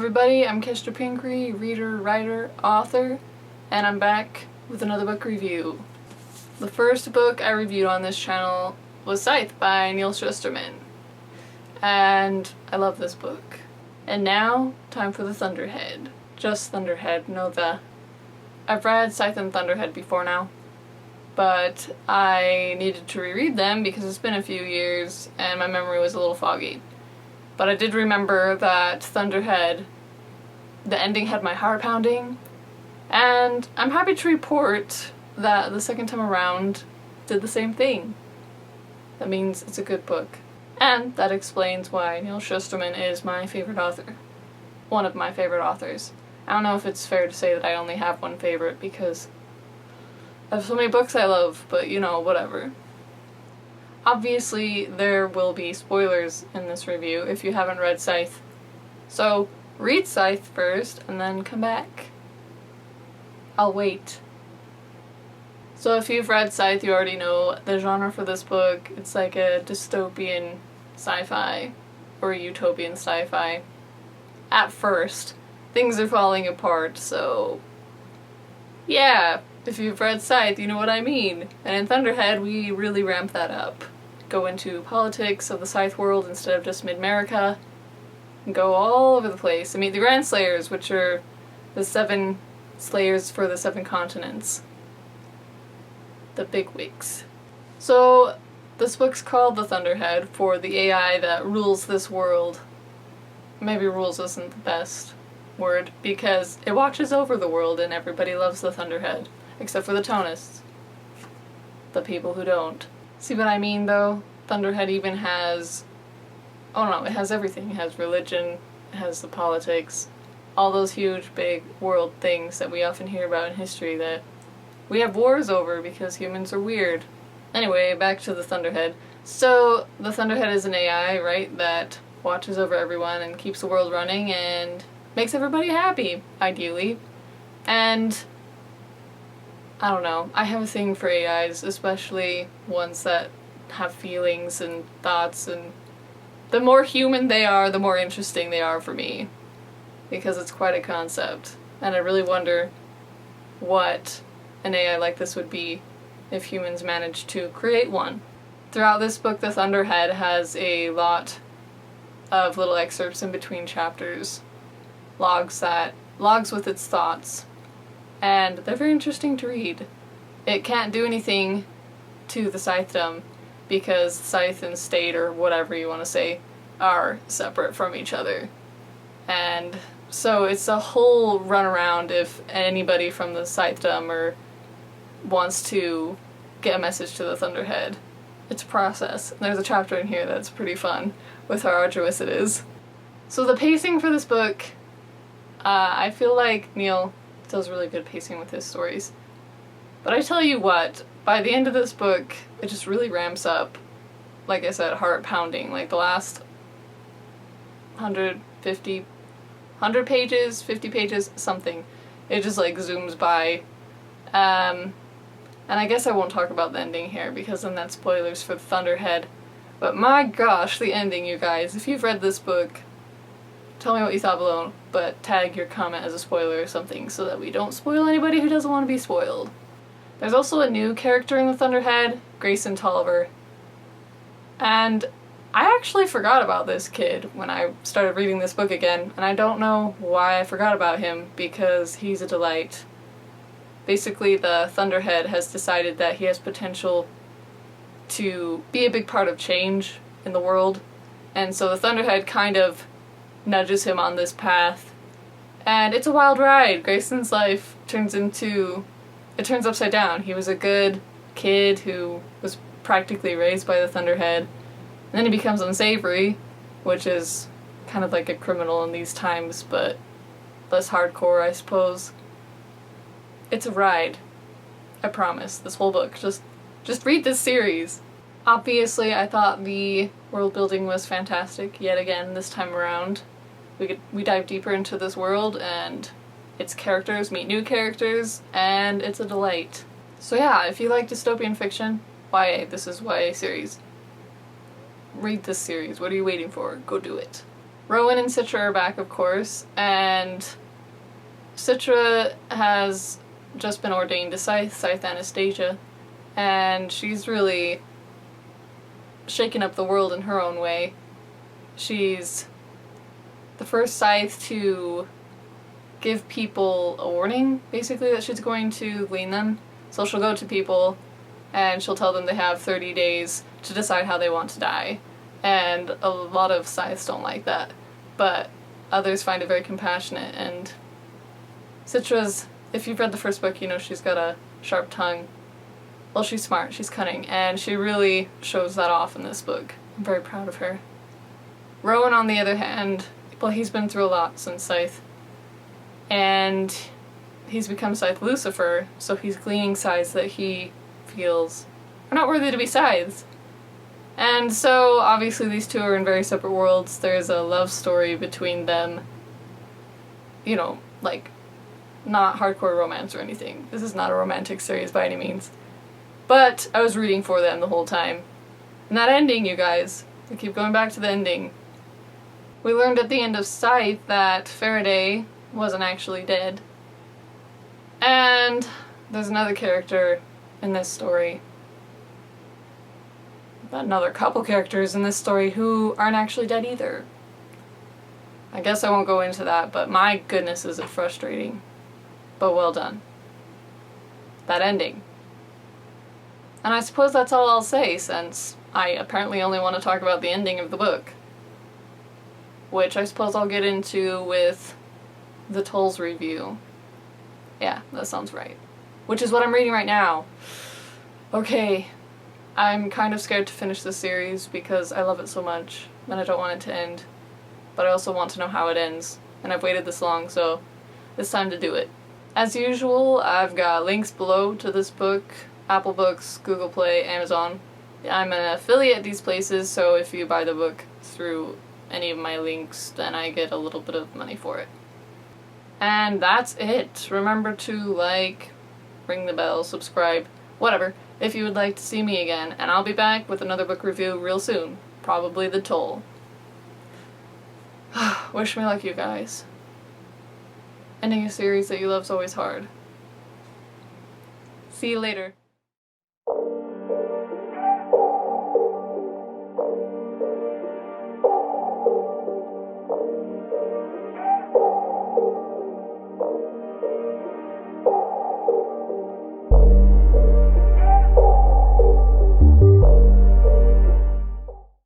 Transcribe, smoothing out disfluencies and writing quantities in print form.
everybody, I'm Keshta Pinkery, reader, writer, author, and I'm back with another book review. The first book I reviewed on this channel was Scythe by Neal Shusterman, and I love this book. And now, time for the Thunderhead. Just Thunderhead, no the. I've read Scythe and Thunderhead before now, but I needed to reread them because it's been a few years and my memory was a little foggy. But I did remember that Thunderhead, the ending had my heart pounding, and I'm happy to report that the second time around did the same thing. That means it's a good book. And that explains why Neal Shusterman is my favorite author. One of my favorite authors. I don't know if it's fair to say that I only have one favorite because I have so many books I love, but you know, whatever. Obviously, there will be spoilers in this review if you haven't read Scythe. So, read Scythe first, and then come back. I'll wait. So if you've read Scythe, you already know the genre for this book. It's like a dystopian sci-fi, or a utopian sci-fi. At first. Things are falling apart, so yeah, if you've read Scythe, you know what I mean. And in Thunderhead, we really ramp that up. Go into politics of the Scythe world instead of just mid-America, and go all over the place. I mean, the Grand Slayers, which are the 7 slayers for the 7 continents. The bigwigs. So, this book's called The Thunderhead for the AI that rules this world. Maybe rules isn't the best word, because it watches over the world and everybody loves the Thunderhead. Except for the Tonists. The people who don't. See what I mean, though? Thunderhead even has... oh no, it has everything. It has religion, it has the politics, all those huge, big world things that we often hear about in history that we have wars over because humans are weird. Anyway, back to the Thunderhead. So, the Thunderhead is an AI, right, that watches over everyone and keeps the world running and makes everybody happy, ideally. And I don't know, I have a thing for AIs, especially ones that have feelings and thoughts, and the more human they are, the more interesting they are for me. Because it's quite a concept. And I really wonder what an AI like this would be if humans managed to create one. Throughout this book, the Thunderhead has a lot of little excerpts in between chapters. Logs with its thoughts. And they're very interesting to read. It can't do anything to the Scythedom because Scythe and State, or whatever you want to say, are separate from each other. And so it's a whole runaround if anybody from the Scythedom or wants to get a message to the Thunderhead. It's a process. There's a chapter in here that's pretty fun with how arduous it is. So the pacing for this book, I feel like Neal does really good pacing with his stories. But I tell you what, by the end of this book, it just really ramps up. Like I said, heart pounding. Like the last 100 pages, 50 pages, something. It just like zooms by. And I guess I won't talk about the ending here because then that's spoilers for the Thunderhead. But my gosh, the ending, you guys. If you've read this book, tell me what you thought below, but tag your comment as a spoiler or something so that we don't spoil anybody who doesn't want to be spoiled. There's also a new character in the Thunderhead, Grayson Tolliver. And I actually forgot about this kid when I started reading this book again, and I don't know why I forgot about him because he's a delight. Basically, the Thunderhead has decided that he has potential to be a big part of change in the world, and so the Thunderhead kind of nudges him on this path. And it's a wild ride. Grayson's life turns upside down. He was a good kid who was practically raised by the Thunderhead, and then he becomes unsavory, which is kind of like a criminal in these times, but less hardcore, I suppose. It's a ride. I promise. This whole book. Just read this series. Obviously, I thought the world building was fantastic yet again this time around. We dive deeper into this world, and its characters meet new characters, and it's a delight. So yeah, if you like dystopian fiction, YA, this is YA series. Read this series. What are you waiting for? Go do it. Rowan and Citra are back, of course, and Citra has just been ordained to Scythe Anastasia, and she's really shaken up the world in her own way. She's the first Scythe to give people a warning, basically, that she's going to glean them. So she'll go to people and she'll tell them they have 30 days to decide how they want to die. And a lot of Scythes don't like that, but others find it very compassionate. And Citra's, if you've read the first book, you know she's got a sharp tongue. Well, she's smart, she's cunning, and she really shows that off in this book. I'm very proud of her. Rowan, on the other hand, well, he's been through a lot since Scythe. And he's become Scythe Lucifer, so he's gleaning scythes that he feels are not worthy to be scythes. And so, obviously, these two are in very separate worlds. There's a love story between them. You know, like, not hardcore romance or anything. This is not a romantic series by any means. But I was rooting for them the whole time. And that ending, you guys, I keep going back to the ending. We learned at the end of Scythe that Faraday wasn't actually dead. And there's another character in this story, another couple characters in this story who aren't actually dead either. I guess I won't go into that, but my goodness is it frustrating. But well done. That ending. And I suppose that's all I'll say, since I apparently only want to talk about the ending of the book. Which I suppose I'll get into with the Tolls review. Yeah, that sounds right. Which is what I'm reading right now. Okay, I'm kind of scared to finish this series because I love it so much and I don't want it to end. But I also want to know how it ends. And I've waited this long, so it's time to do it. As usual, I've got links below to this book. Apple Books, Google Play, Amazon. I'm an affiliate at these places, so if you buy the book through any of my links, then I get a little bit of money for it. And that's it. Remember to like, ring the bell, subscribe, whatever, if you would like to see me again. And I'll be back with another book review real soon. Probably The Toll. Wish me luck, you guys. Ending a series that you love is always hard. See you later.